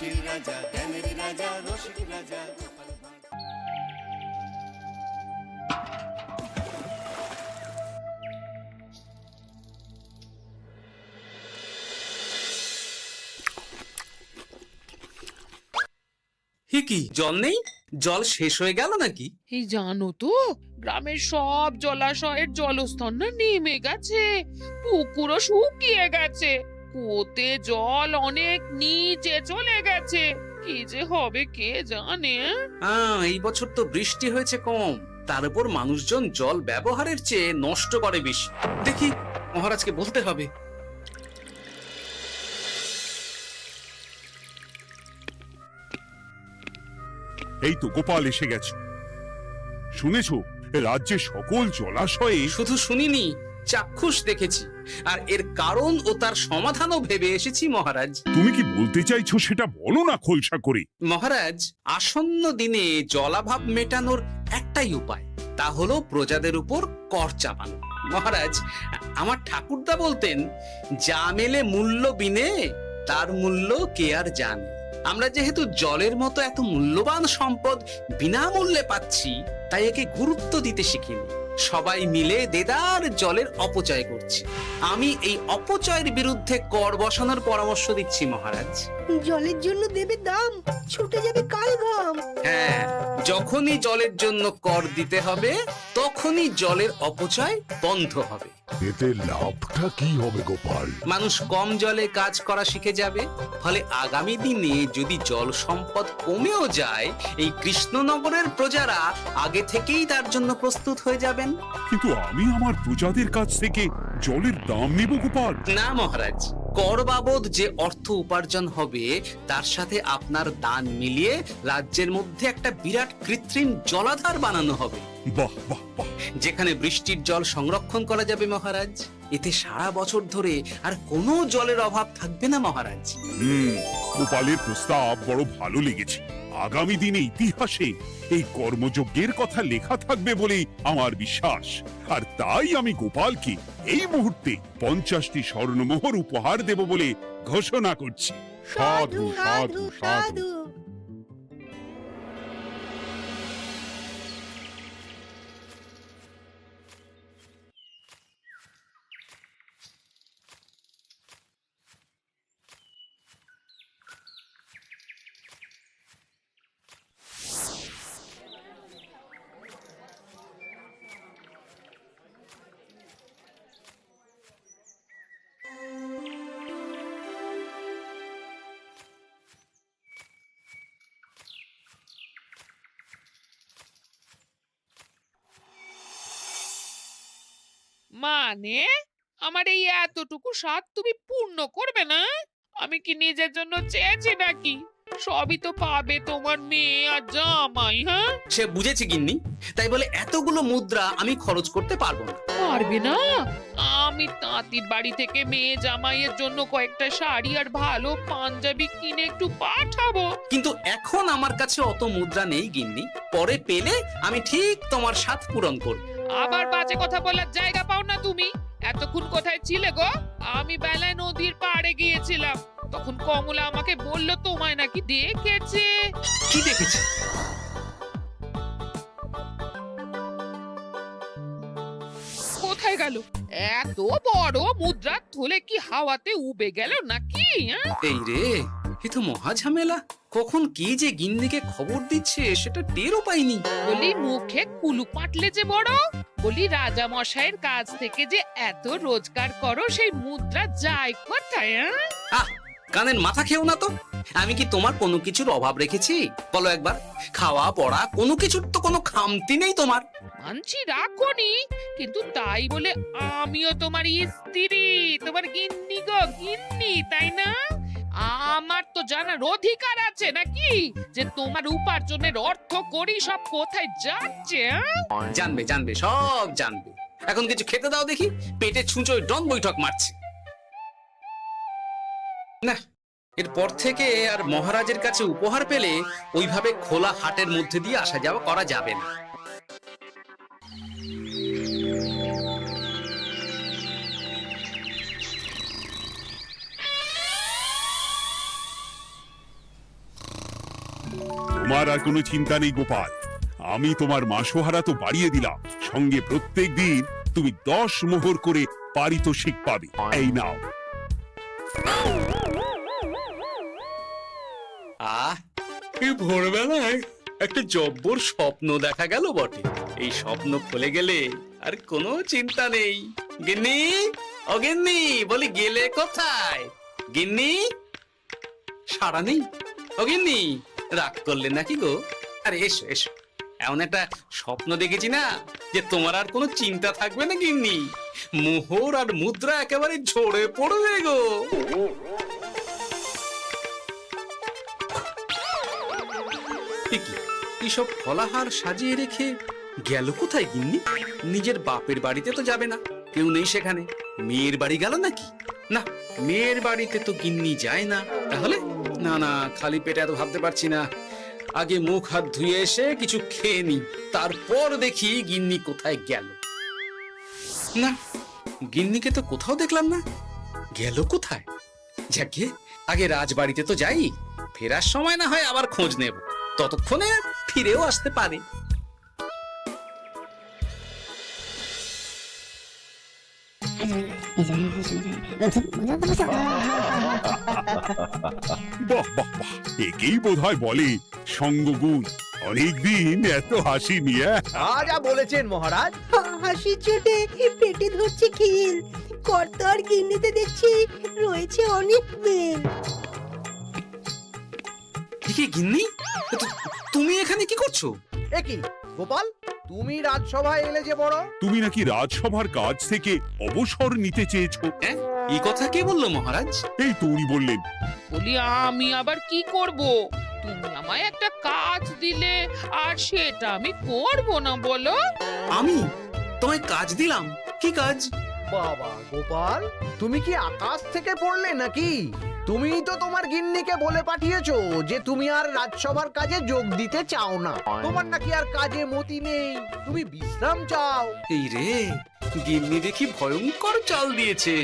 হাসির রাজা, জ্ঞানের রাজা, রসিক রাজা গোপাল ভাঁড়। হে কি, জল নেই? জল শেষ হয়ে গেল নাকি? এই জানো তো, গ্রামের সব জলাশয়ের জলস্তর না নেমে গেছে, পুকুরও শুকিয়ে গেছে, কুয়োতে জল অনেক নিচে চলে গেছে। কি যে হবে কে জানে। এই বছর তো বৃষ্টি হয়েছে কম, তার উপর মানুষজন জল ব্যবহারের চেয়ে নষ্ট করে বেশি। দেখি, মহারাজকে বলতে হবে। এই তো গোপাল এসে গেছে। শুনেছো, রাজ্যের সকল জলাশয়ে শুধু শুনিনি, চাক্ষুষ দেখেছি, আর এর কারণ ও তার সমাধানও ভেবে এসেছি মহারাজ। তুমি কি বলতে চাইছো সেটা বলো না খোলসা করে। মহারাজ, আসন্ন দিনে জলাভাব মেটানোর একটাই উপায়, তা হলো প্রজাদের উপর কর চাপানো। মহারাজ, আমার ঠাকুরদা বলতেন, যা মেলে মূল্য বিনে তার মূল্য কে আর জানে। আমরা যেহেতু জলের মতো এত মূল্যবান সম্পদ বিনামূল্যে পাচ্ছি, তাই একে গুরুত্ব দিতে শিখিনি। সবাই মিলে দেদার জলের অপচয় করছি। আমি এই অপচয়ের বিরুদ্ধে কর বসানোর পরামর্শ দিচ্ছি মহারাজ। জলের জন্য দেবে দাম, ছুটে যাবে কাল ঘাম। হ্যাঁ, যখনই জলের জন্য কর দিতে হবে, তখনই জলের অপচয় বন্ধ হবে। এতে লাভটা কি হবে গোপাল? মানুষ কম জলে কাজ করা শিখে যাবে, ফলে আগামী দিনে যদি জল সম্পদ কমেও যায়, এই কৃষ্ণনগরের প্রজারা আগে থেকেই তার জন্য প্রস্তুত হয়ে যাবেন। কিন্তু আমি আমার প্রজাদের কাছ থেকে জলের দাম নেব গোপাল? না মহারাজ, কর বাবদ যে অর্থ উপার্জন হবে, তার সাথে আপনার দান মিলিয়ে রাজ্যের মধ্যে একটা বিরাট কৃত্রিম জলাধার বানানো হবে। বাহ বাহ বাহ! যেখানে বৃষ্টির জল সংরক্ষণ করা যাবে মহারাজ। এতে সারা বছর ধরে আর কোনো জলের অভাব থাকবে না মহারাজ। গোপালের প্রস্তাব বড় ভালো লেগেছে। আগামী দিনে ইতিহাসে এই কর্মযজ্ঞের কথা লেখা থাকবে বলেই আমার বিশ্বাস। আর তাই আমি গোপালকে এই মুহূর্তে 50টি স্বর্ণমোহর উপহার দেব বলে ঘোষণা করছি। সাধু সাধু সাধু। মানে আমার এই এতটুকু স্বাদ তুমি পূর্ণ করবে না? আমি কি নিজের জন্য চেয়েছি নাকি? সবই তো পাবে তোমার মেয়ে আর জামাই। হ্যাঁ, সে বুঝেছি গিন্নি, তাই বলে এতগুলো মুদ্রা আমি খরচ করতে পারবো না। পারবে না? আমি তাঁতির বাড়ি থেকে মেয়ে জামাইয়ের জন্য কয়েকটা শাড়ি আর ভালো পাঞ্জাবি কিনে একটু পাঠাবো। কিন্তু এখন আমার কাছে অত মুদ্রা নেই গিন্নি, পরে পেলে আমি ঠিক তোমার স্বাদ পূরণ করব। আবার বাজে কথা বলার জায়গা পাও না তুমি। এতক্ষণ কোথায় ছিলে গো? আমি বেলায় নদীর পাড়ে গিয়েছিলাম, তখন কমলা আমাকে বলল তোমায় নাকি দেখেছে। কি দেখেছি? কোথায় গেল? এত বড় মুদ্রা থলে কি হাওয়াতে উবে গেল নাকি? এই রে, এ তো মহা ঝামেলা। কখন কি যে গিন্নিকে খবর দিচ্ছে সেটা টেরও পাইনি। বলি মুখে কুলু পাটলে যে বড়, বলি রাজা মশাইয়ের কাছ থেকে যে এত রোজগার করো, সেই মুদ্রা যায় কোথায়? আহ, কানের মাথা খেও না তো। আমি কি তোমার কোনো কিছুর অভাব রেখেছি? বলো একবার। খাওয়া পড়া কোনো কিছুর তো কোনো খামতি নেই তোমার। মানছি রাখোনি, কিন্তু তাই বলে আমিও তোমার স্ত্রী, তোমার গিন্নি গো গিন্নি, তাই না? আমার তো জানার অধিকার আছে নাকি যে তোমার উপার্জনের অর্থ করি সব কোথায় যাচ্ছে? জানবে জানবে, সব জানবে। এখন কিছু খেতে দাও দেখি, পেটে ছুঁচোয় ডন বৈঠক মারছে। না, এরপর থেকে আর মহারাজের কাছে উপহার পেলে ওইভাবে খোলা হাটের মধ্যে দিয়ে আসা যাওয়া করা যাবে না। তোমার আর কোনো চিন্তা নেই গোপাল, আমি তোমার মাসোহারা তো বাড়িয়ে দিলাম, সঙ্গে প্রত্যেক দিন তুমি 10 মোহর করে পারিতোষিক পাবে। এই নাও। এই ভোরবেলায় একটা জব্বর স্বপ্ন দেখা গেল বটে। এই স্বপ্ন খুলে গেলে আর কোনো চিন্তা নেই। গিন্নি, ও গিন্নি, বলি গেলে কোথায়? গিন্নি, সারা নেই? ও গিন্নি, রাগ করলে নাকি গো? আরে এসো এসো, এমন একটা স্বপ্ন দেখেছি না যে তোমার আর কোনো চিন্তা থাকবে না গিন্নি। মোহর আর মুদ্রা একেবারে ঝরে পড়বে গো। এইসব ফলাহার সাজিয়ে রেখে গেল কোথায় গিন্নি? নিজের বাপের বাড়িতে তো যাবে না, কেউ নেই সেখানে। মেয়ের বাড়ি গেল নাকি? না, মেয়ের বাড়িতে তো গিন্নি যায় না। তাহলে না না, খালি পেটে এত ভাবতে পারছি না। আগে মুখ হাত ধুয়ে এসে কিছু খেয়ে নি, তারপর দেখি গিন্নি কোথায় গেল। না, গিন্নিকে তো কোথাও দেখলাম না। গেল কোথায়? যাকে আগে রাজবাড়িতে তো যাই, ফেরার সময় না হয় আবার খোঁজ নেব, ততক্ষণে ফিরেও আসতে পারে। বাহ বাহ বাহ, একেই বোধহয় বলে সঙ্গগুণ। অনেকদিন এত হাসি নিয়ে। যা বলেছেন মহারাজ। হাসির চোটে পেটে ধরছে খিল। কর্তার গিন্নিতে দেখছি রয়েছে অনেক প্রেম। কি গিন্নি, তুমি এখানে কি করছো? কি গোপাল, তুমি রাজসভায় এলে যে বড়? তুমি নাকি রাজসভার কাজ থেকে অবসর নিতে চেয়েছো? হ্যাঁ, এই কথা কে বললো মহারাজ? এই তো উনি বললেন। বলি আমি আবার কি করব? তুমি আমায় একটা কাজ দিলে আর সেটা আমি করব না বলো? আমি তোমায় কাজ দিলাম? কি কাজ? বাবা গোপাল, তুমি কি আকাশ থেকে পড়লে নাকি? তুমি তো তোমার গিন্নিকে বলে পাঠিয়েছো যে তুমি আর রাজসভার কাজে যোগ দিতে চাও না। তোমার নাকি আর কাজে মতি নেই, তুমি বিশ্রাম চাও। এই রে, গিন্নি দেখি ভয়ঙ্কর চাল দিয়েছে।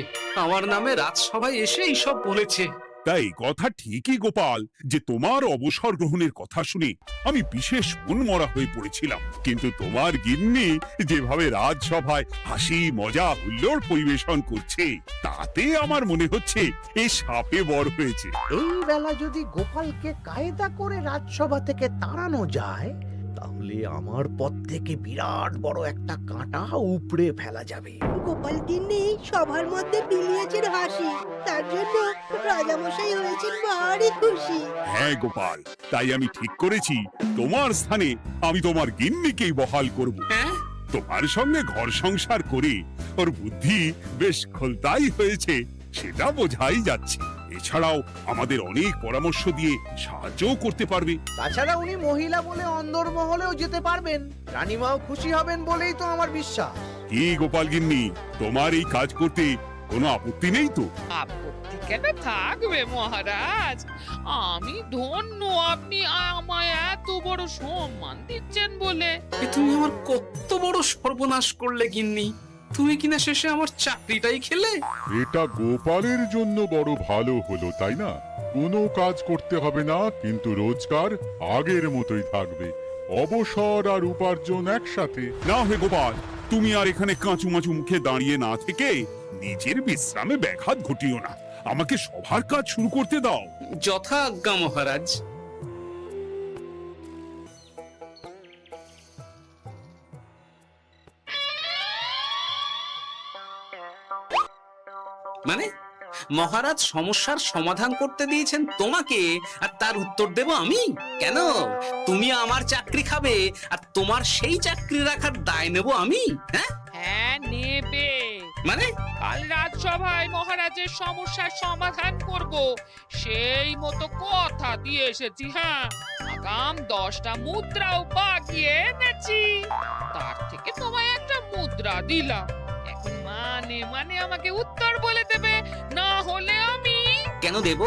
আমার নামে রাজসভায় এসে এইসব বলেছে। তাই কথা ঠিকই গোপাল, যে তোমার অবসর গ্রহণের কথা শুনে আমি বিশেষ মনমরা হয়ে পড়েছিলাম। কিন্তু তোমার গিন্নি যেভাবে রাজসভায় হাসি মজা হুল্লোড় পরিবেশন করছে, তাতে আমার মনে হচ্ছে এ সাপে বড় হয়েছে। এই বেলা যদি গোপালকে কায়দা করে রাজসভা থেকে তাড়ানো যায়, তাহলে আমার পথ থেকে বিরাট বড় একটা কাঁটা উপড়ে ফেলা যাবে। গোপাল গিন্নি সবার মধ্যে বিলিয়েছেন হাসি, তার জন্য রাজামশাই হয়েছেন ভারী খুশি। হ্যাঁ গোপাল, তাই আমি ঠিক করেছি তোমার স্থানে আমি তোমার গিন্নিকেই বহাল করব। হ্যাঁ, তোমার সঙ্গে ঘর সংসার করে ওর বুদ্ধি বেশ খোলতাই হয়েছে, সেটা বোঝাই যাচ্ছে। এছাড়াও আমাদের অনেক পরামর্শ দিয়ে সাহায্যও করতে পারবে। তাছাড়া উনি মহিলা বলে অন্দরমহলেও যেতে পারবেন, রানীমাও খুশি হবেন বলেই তো আমার বিশ্বাস। কি গোপাল গিন্নি, তোমার এই কাজ করতে কোনো আপত্তি নেই তো? আপত্তি কেন থাকবে মহারাজ? আমি ধন্য আপনি আমায় এত বড় সম্মান দিচ্ছেন বলে। এ তুমি আমার কত বড় সর্বনাশ করলে গিন্নি। তুমি কিনা শেষে আমার চাকরিটাই খেলে। এটা গোপালের জন্য বড় ভালো হলো, তাই না? কোনো কাজ করতে হবে না, কিন্তু রোজগার আগের মতোই থাকবে। অবসর আর উপার্জন একসাথে। না হে গোপাল, তুমি আর এখানে কাঁচুমাচু মুখে দাঁড়িয়ে না থেকে নিজের বিশ্রামে ব্যাঘাত ঘটিও না। আমাকে সবার কাজ শুরু করতে দাও। যথা আজ্ঞা মহারাজ। মানে মহারাজ সমস্যার সমাধান করতে দিয়েছেন তোমাকে, আর তার উত্তর দেব আমি? কেন? তুমি আমার চাকরি খাবে আর তোমার সেই চাকরি রাখার দায় নেব আমি? হ্যাঁ হ্যাঁ, নেবে। মানে কাল রাজসভায় মহারাজের সমস্যার সমাধান করব, সেই মতো কথা দিয়ে এসেছি। হ্যাঁ, আগাম 10টা মুদ্রাও বাগিয়ে এনেছি। তার থেকে তোমায় একটা মুদ্রা দিলাম। এখন মানে আমাকে উত্তর বলে দেবে, না হলে আমি কেন দেব?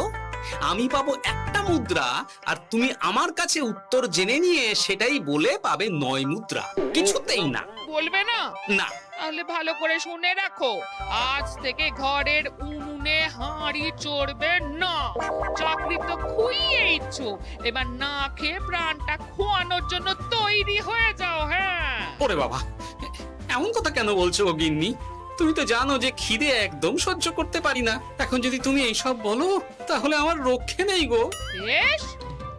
আমি পাবো একটা মুদ্রা, আর তুমি আমার কাছে উত্তর জেনে নিয়ে সেটাই বলে পাবে 9 মুদ্রা। কিছুতেই না। বলবে না? না। তাহলে ভালো করে শুনে রাখো, আজ থেকে ঘরের উনুনে হাঁড়ি চড়বে না। চাকরি চিংড়ি তো খুইয়েইছো, এবার না খেয়ে প্রাণটা খোয়ানোর জন্য তৈরি হয়ে যাও। হ্যাঁ, ওরে বাবা, এমন কথা কেন বলছো গো গিন্নি? তুমি তো জানো যে খিদে একদম সহ্য করতে পারি না। এখন যদি তুমি এইসব বলো তাহলে আমার রক্ষে নেই গো। বেশ,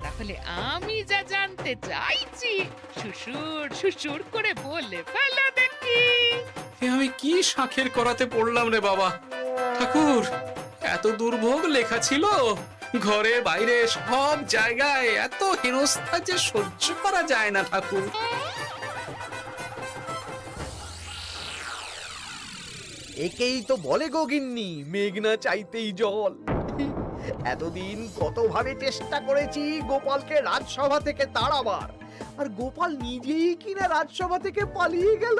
তাহলে আমি যা জানতে চাইছি শ্বশুর শ্বশুর করে বলে ফেলো দেখি। এ আমি কি শাঁখের করাতে পড়লাম রে বাবা। ঠাকুর, এত দুর্ভোগ লেখা ছিল, ঘরে বাইরে সব জায়গায় এত হেনস্থা যে সহ্য করা যায় না ঠাকুর। একেই তো বলে গো গিন্নি, মেঘ না চাইতেই জল। এতদিন কতভাবে চেষ্টা করেছি গোপালকে রাজসভা থেকে তাড়াবার, আর গোপাল নিজেই কিনা রাজসভা থেকে পালিয়ে গেল।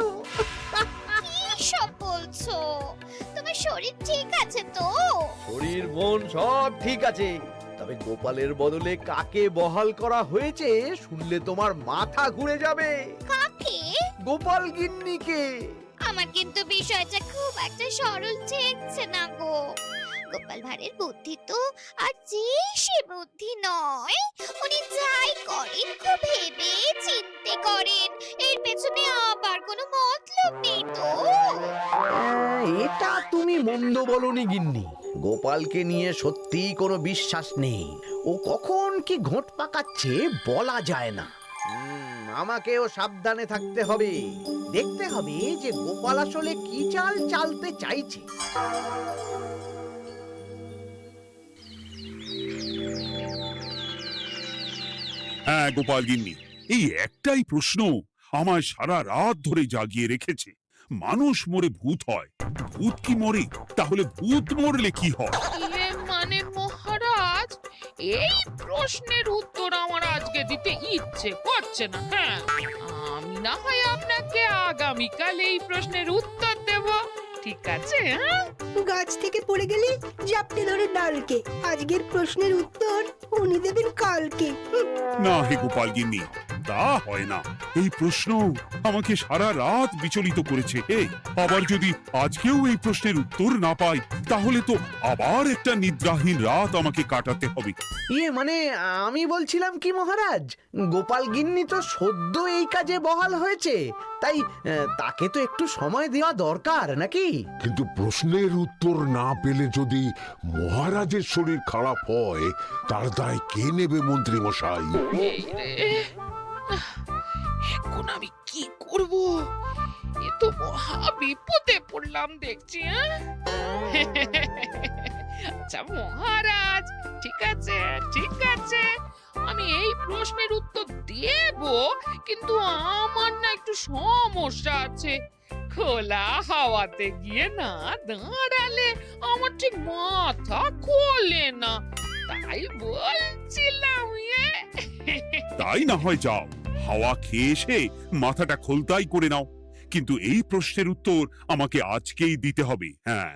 সব বলছো? তোমার শরীর ঠিক আছে তো? শরীর মন সব ঠিক আছে, তবে গোপালের বদলে কাকে বহাল করা হয়েছে শুনলে তোমার মাথা ঘুরে যাবে। কাকে? গোপাল গিন্নিকে। আমার কিন্তু বিষয়টা খুব একটা সরল ঠেকছে না গো। গোপাল ভাঁড়ের বুদ্ধি তো আর যে সে বুদ্ধি নয়। উনি যাই করেন খুব ভেবে চিন্তে করেন, এর পেছনে আবার কোনো মতলব নেই তো। এটা তুমি মন্দ বলনি গিন্নি, গোপালকে নিয়ে সত্যি কোনো বিশ্বাস নেই। ও কখন কি ঘোট পাকাচ্ছে বলা যায় না। আমাকেও সাবধানে থাকতে হবে, দেখতে হবে যে গোপাল আসলে কি চাল চালতে চাইছে। হ্যাঁ গোপাল গিন্নি, এই একটাই প্রশ্ন আমায় সারা রাত ধরে জাগিয়ে রেখেছে। মানুষ মরে ভূত হয়, ভূত কি মরে? তাহলে ভূত মরলে কি হয়? মানে মহারাজ, এই প্রশ্নের উত্তর আমার আজকে দিতে ইচ্ছে করছে না। হ্যাঁ, আমি না হয় আপনাকে আগামীকাল এই প্রশ্নের উত্তর দেব, ঠিক আছে? হ্যাঁ, গাছ থেকে পড়ে গেলে জাপটে ধরে ডালকে। আজকের প্রশ্নের উত্তর উনি দেবেন কালকে। না হে গোপাল গিন্নি, তা হয় না। এই প্রশ্ন আমাকে সারা রাত বিচলিত করেছে। আবার যদি আজকেও এই প্রশ্নের উত্তর না পাই, তাহলে তো আবার একটা নিদ্রাহীন রাত আমাকে কাটাতে হবে। মানে আমি বলছিলাম কি মহারাজ, গোপাল গিন্নি তো সদ্য এই কাজে বহাল হয়েছে, তাই তাকে তো একটু সময় দেওয়া দরকার নাকি? কিন্তু প্রশ্নের উত্তর না পেলে যদি মহারাজের শরীর খারাপ হয়, তার দায় কে নেবে মন্ত্রী মশাই? এই রে, এখন আমি কি করব? এ তো মহা বিপদে পড়লাম দেখছি। আচ্ছা মহারাজ, ঠিক আছে ঠিক আছে, আমি এই প্রশ্নের উত্তর দেব, কিন্তু আমার না একটু সমস্যা আছে। খোলা হাওয়াতে গিয়ে না দাঁড়ালে আমার ঠিক মাথা খোলে না, তাই বলছিলাম। তাই না হয় যাও, হাওয়া খেয়ে এসে মাথাটা খোলতাই করে নাও, কিন্তু এই প্রশ্নের উত্তর আমাকে আজকেই দিতে হবে। হ্যাঁ,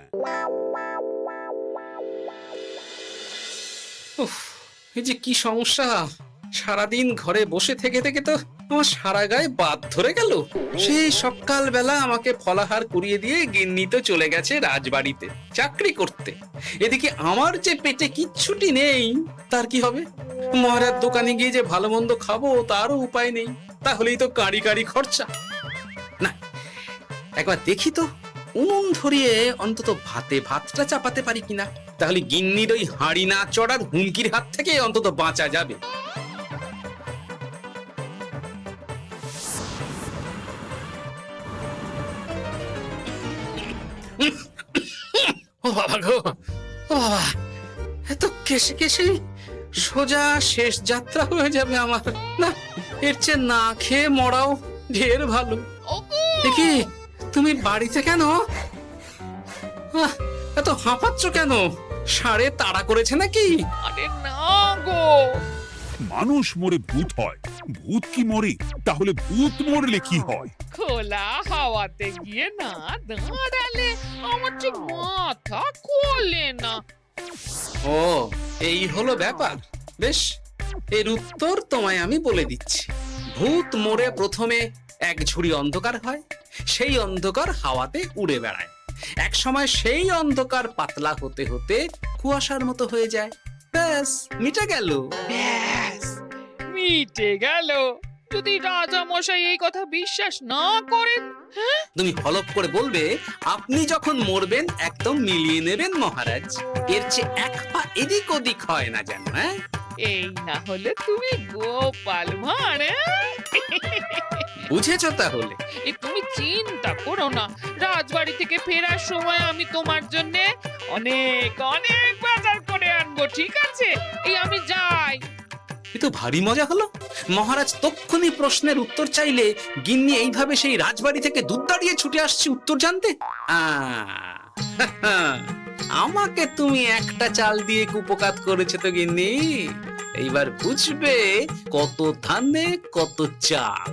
উফ, এই যে কি সমস্যা! সারাদিন ঘরে বসে থেকে থেকে তো আমার সারা গায়ে বাদ ধরে গেল। সেই সকালবেলা আমাকে ফলাহার করিয়ে দিয়ে গিন্নি তো চলে গেছে রাজবাড়িতে চাকরি করতে। এদিকে আমার যে পেটে কিচ্ছুটি নেই, তার কি হবে? মহারাজ দোকানে গিয়ে যে ভালো মন্দ খাবো তারও উপায় নেই, তাহলেই তো কাঁড়ি কাঁড়ি খরচা। না, একবার দেখি তো উনুন ধরিয়ে অন্তত ভাতটা চাপাতে পারি কিনা, তাহলে গিন্নির ওই হাঁড়ি না চড়ার হুমকির হাত থেকে অন্তত বাঁচা যাবে। ও বাবা গো, ও বাবা, এত কেসে কেসে সোজা শেষ যাত্রা হয়ে যাবে আমার। না, এর চেয়ে না খেয়ে মরাও ঢের ভালো। দেখি তুমি বাড়িতে কেন? এত হাঁপাচ্ছ কেন? ষাঁড়ে তাড়া করেছে নাকি? আরে না গো, মানুষ মরে ভূত হয়, ভূত কি মরে? তাহলে ভূত মরলে কি হয়? খোলা হাওয়াতে গিয়ে না দাঁড়ালে আমার ঠিক মাথা খোলে না। ও, এই হলো ব্যাপার। বেশ, এর উত্তর তোমায় আমি বলে দিচ্ছি। ভূত মরে প্রথমে এক ঝুড়ি অন্ধকার হয়, সেই অন্ধকার হাওয়াতে উড়ে বেড়ায়। এক সময় সেই অন্ধকার পাতলা হতে হতে কুয়াশার মতো হয়ে যায়। ব্যাস মিটে গেল। ব্যাস মিটে গেল। যদি রাজা মশাই এই কথা বিশ্বাস না করেন, তুমি হলপ করে বলবে আপনি যখন মরবেন একদম মিলিয়ে নেবেন মহারাজ, এর চেয়ে এক পা এদিক ওদিক হয় না যেন। হ্যাঁ, এই না হলে তুমি গোপাল ভাঁড়। বুঝেছো তাহলে? এই তুমি চিন্তা করো না, রাজবাড়ি থেকে ফেরার সময় আমি তোমার জন্য অনেক অনেক বাজার করে আনবো, ঠিক আছে? এই আমি যাই। এ তো ভারী মজা হলো। মহারাজ তক্ষুনি প্রশ্নের উত্তর চাইলে গিন্নি এইভাবে সেই রাজবাড়ি থেকে দুধ দাঁড়িয়ে ছুটে আসছে উত্তর জানতে। আমাকে তুমি একটা চাল দিয়ে কুপকাত করেছো তো গিন্নি। এইবার বুঝবে কত ধানে কত চাল।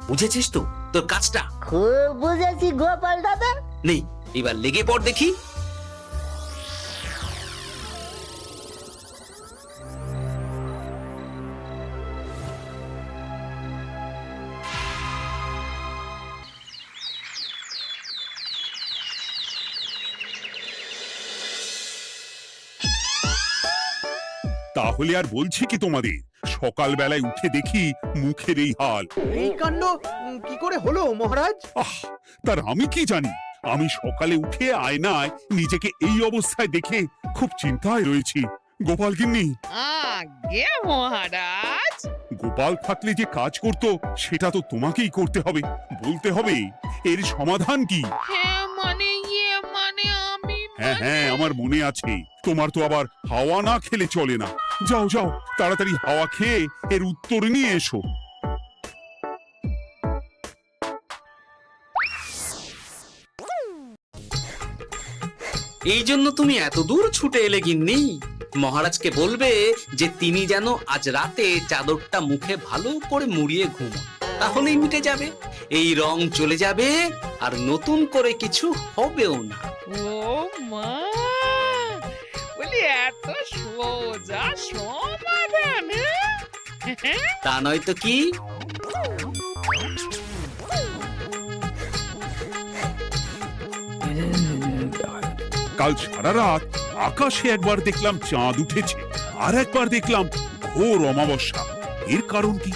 বুঝেছিস তো তোর কাজটা? খুব বুঝেছি গোপাল দাদা। নেই, এবার লেগে পড় দেখি। তাহলে আর বলছি কি তোমাদের, সকালবেলায় উঠে দেখি মুখের এই হাল। এই কাণ্ড কি করে হলো মহারাজ? তার আমি কি জানি। আমি সকালে উঠে আয়নায় নিজেকে এই অবস্থায় দেখে খুব চিন্তায় রয়েছি। গোপাল গিন্নি, আগে মহারাজ, গোপাল থাকলে যে কাজ করতো সেটা তো তোমাকেই করতে হবে, বলতে হবে এর সমাধান কি। হ্যাঁ মানে আমি হ্যাঁ হ্যাঁ, আমার মনে আছে। তোমার তো আবার হাওয়া না খেলে চলে না। যাও যাও, তাড়াতাড়ি হাওয়া খেয়ে এর উত্তর নিয়ে এসো। এই জন্য তুমি এত দূর ছুটে এলে গিন্নি? মহারাজকে বলবে যে তিনি যেন আজ রাতে চাদরটা মুখে ভালো করে মুড়িয়ে ঘুমোন, তাহলেই মিটে যাবে। এই রং চলে যাবে আর নতুন করে কিছু হবেও না। ও মা, বলি এত সোজা সমাধান? তা নয় তো কি? কাল সারা রাত আকাশে একবার দেখলাম চাঁদ উঠেছে, আর একবার দেখলাম ঘোর অমাবস্যা। এর কারণ কি?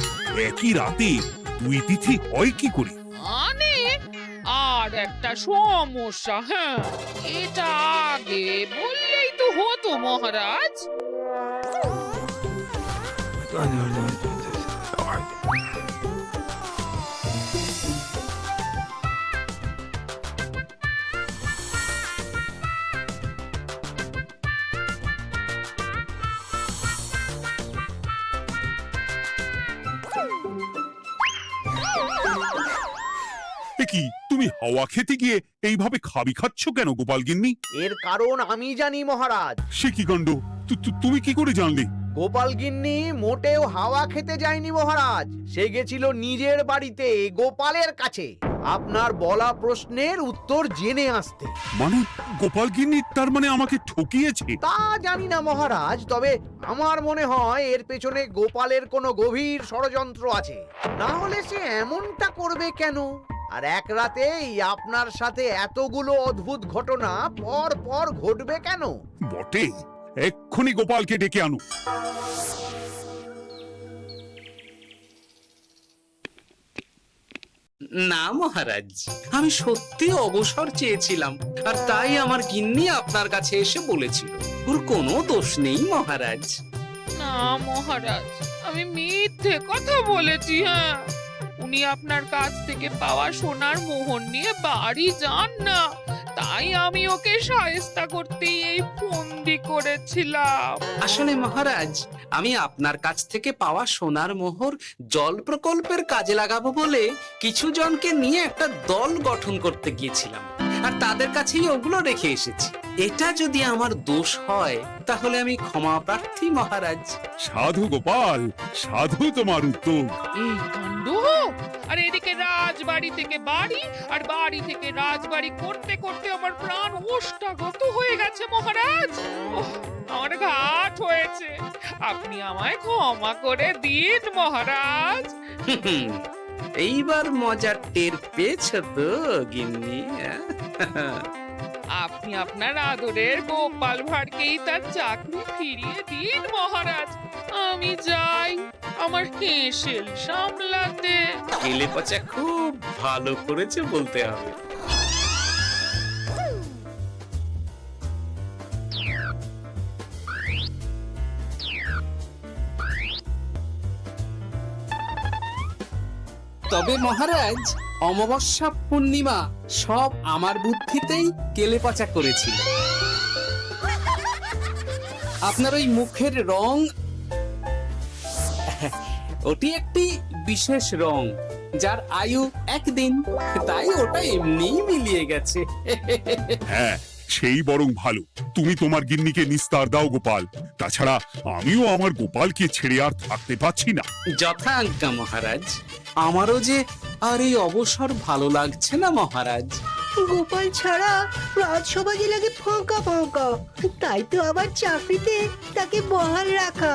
একই রাতে দুই তিথি হয় কি করে? মানে আর একটা সমস্যা। হ্যাঁ, এটা আগে বললেই তো হতো মহারাজ। কি তুমি হাওয়া খেতে গিয়ে এইভাবে খাবি খাচ্ছ কেন গোপাল গিন্নি? এর কারণ আমি জানি মহারাজ। সে কি কাণ্ড, তুমি কি করে জানলে? গোপাল গিন্নি মোটেও হাওয়া খেতে যায়নি মহারাজ, সে গেছিল নিজের বাড়িতে গোপালের কাছে আপনার বলা প্রশ্নের উত্তর জেনে আসতে। মানে গোপাল গিন্নি তার মানে আমাকে ঠকিয়েছে? তা জানি না মহারাজ, তবে আমার মনে হয় এর পেছনে গোপালের কোনো গভীর ষড়যন্ত্র আছে, না হলে সে এমনটা করবে কেন? আর এক রাতেই আপনার সাথে এতগুলো অদ্ভুত ঘটনা পর পর ঘটবে কেন? বটে, এক্ষুনি গোপালকে ডেকে আনো। না মহারাজ, আমি সত্যি অবসর চেয়েছিলাম, আর তাই আমার গিন্নি আপনার কাছে এসে বলেছিল। ওর কোনো দোষ নেই মহারাজ। না মহারাজ, আমি মিথ্যে কথা বলেছি। হ্যাঁ, উনি আপনার কাছ থেকে পাওয়া সোনার মোহর নিয়ে বাড়ি যান না, তাই আমি ওকে শায়েস্তা করতে এই ফন্দি করেছিলাম। আসলে মহারাজ, আমি আপনার কাছ থেকে পাওয়া সোনার মোহর জল প্রকল্পের কাজে লাগাবো বলে কিছু জনকে নিয়ে একটা দল গঠন করতে গিয়েছিলাম, আর তাদের কাছেই ওগুলো রেখে এসেছি। এটা যদি আমার দোষ হয় তাহলে আমি ক্ষমা প্রার্থী মহারাজ। সাধু গোপাল, সাধু তোমার উত্তর। এই কাণ্ড! আর এদিকে রাজবাড়ি থেকে বাড়ি, আর বাড়ি থেকে রাজবাড়ি করতে করতে আমার প্রাণ ওষ্ঠাগত হয়ে গেছে মহারাজ। ওহ, আমার ঘাট হয়ে আপনি আমায় ক্ষমা করে দিন মহারাজ। হুম, এইবার মজার টের পেয়েছ তো গিন্নি? আপনি আপনার আদরের গোপাল ভাঁড়কেই তার চাকরি ফিরিয়ে দিন মহারাজ। আমি যাই আমার হেসেল সামলাতে। কেলে পচা খুব ভালো করেছে বলতে হবে। তবে মহারাজ, অমাবস্যা পূর্ণিমা সব আমার বুদ্ধিতেই কেলেপচা করেছিল। আপনার ওই মুখের রং, ওটি একটি বিশেষ রং যার আয়ু একদিন, তাই ওটা এমনিই মিলিয়ে গেছে। হ্যাঁ, সেই বরং ভালো। তুমি তোমার গিন্নিকে নিস্তার দাও গোপাল। তাছাড়া আমিও আমার গোপালকে ছেড়ে আর থাকতে পারছি না। যথা আজ্ঞা মহারাজ। আমারও যে আর এই অবসর ভালো লাগছে না মহারাজ। গোপাল ছাড়া রাজসভা যে লাগে ফাঁকা ফাঁকা, তাই তো আবার চাকরিতে তাকে বহাল রাখা।